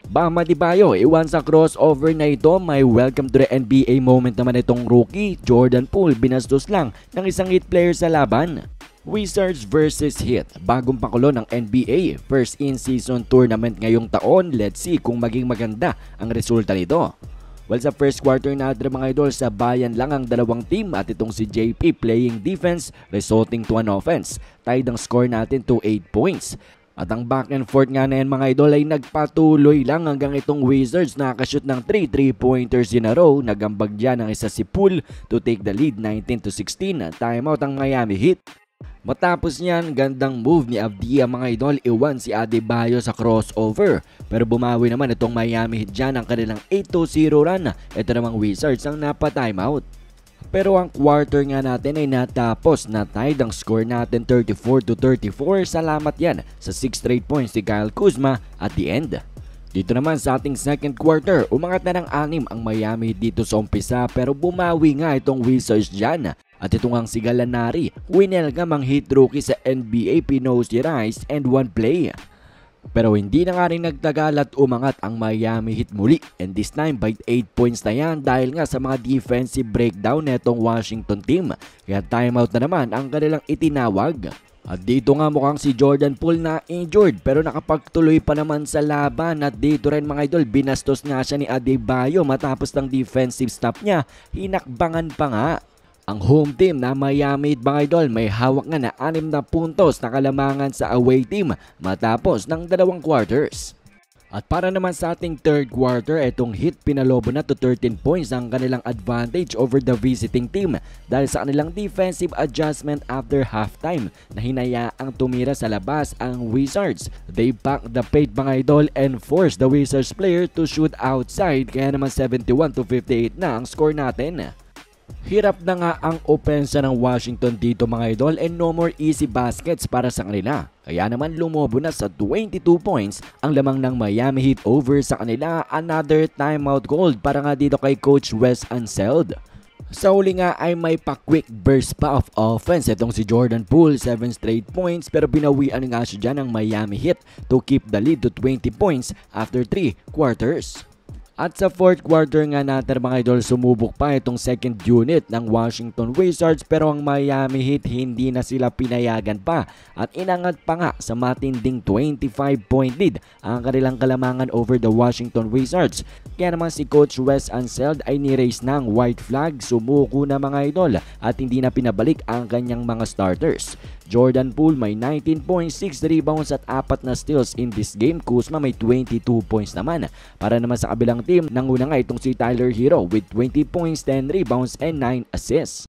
Bam Adebayo, iwan sa crossover na ito, may welcome to the NBA moment naman itong rookie. Jordan Poole binastos lang ng isang hit player sa laban. Wizards versus Heat, bagong pakulo ng NBA, first in-season tournament ngayong taon. Let's see kung maging maganda ang resulta nito. Well, sa first quarter natin mga idol, sa bayan lang ang dalawang team at itong si JP playing defense resulting to an offense. Tied ang score natin to 8 points. At ang back and forth nga na yan mga idol ay nagpatuloy lang hanggang itong Wizards nakashoot ng 3 3-pointers in a row. Nagambag dyan ang isa si Poole to take the lead 19-16. Timeout ang Miami Heat. Matapos niyan, gandang move ni Avdia mga idol, iwan si Adebayo sa crossover. Pero bumawi naman itong Miami Heat dyan ang kanilang 8-0 run. Ito namang Wizards ang napa-timeout. Pero ang quarter nga natin ay natapos na tied ang score natin 34-34. Salamat yan sa 6 straight points ni Kyle Kuzma at the end. Dito naman sa ating second quarter, umangat na ng 6 ang Miami dito sa umpisa pero bumawi nga itong Wizards dyan. At ito nga ang si Gallinari, winelgam ang Heat rookie sa NBA, pinosterize and one play. Pero hindi na nga rin nagtagal at umangat ang Miami Heat muli, and this time by 8 points na yan dahil nga sa mga defensive breakdown netong Washington team. Kaya timeout na naman ang kanilang itinawag. At dito nga mukhang si Jordan Poole na injured pero nakapagtuloy pa naman sa laban. At dito rin mga idol, binastos nga siya ni Adebayo matapos ng defensive stop niya, hinakbangan pa nga. Ang home team na Miami Heat mga idol may hawak nga na 6 na puntos na kalamangan sa away team matapos ng 2 quarters. At para naman sa ating third quarter, itong Heat pinalobo na to 13 points ang kanilang advantage over the visiting team dahil sa kanilang defensive adjustment after halftime na hinayaang tumira sa labas ang Wizards. They packed the paint mga idol and forced the Wizards player to shoot outside, kaya naman 71-58 na ang score natin. Hirap na nga ang opensa ng Washington dito mga idol and no more easy baskets para sa kanila. Kaya naman lumobo na sa 22 points ang lamang ng Miami Heat over sa kanila. Another timeout call para nga dito kay Coach Wes Unseld. Sa huli nga ay may pa-quick burst pa of offense itong si Jordan Poole, 7 straight points pero binawian nga siya dyan ng Miami Heat to keep the lead to 20 points after 3 quarters. At sa fourth quarter nga natin mga idol, sumubok pa itong second unit ng Washington Wizards pero ang Miami Heat hindi na sila pinayagan pa at inangat pa nga sa matinding 25-point lead ang kanilang kalamangan over the Washington Wizards. Kaya naman si Coach Wes Unseld ay ni-raise ng white flag, sumuko na mga idol at hindi na pinabalik ang kanyang mga starters. Jordan Poole may 19 points, 6 rebounds at 4 na steals in this game. Kuzma may 22 points naman. Para naman sa kabilang team, nanguna nga itong si Tyler Hero with 20 points, 10 rebounds and 9 assists.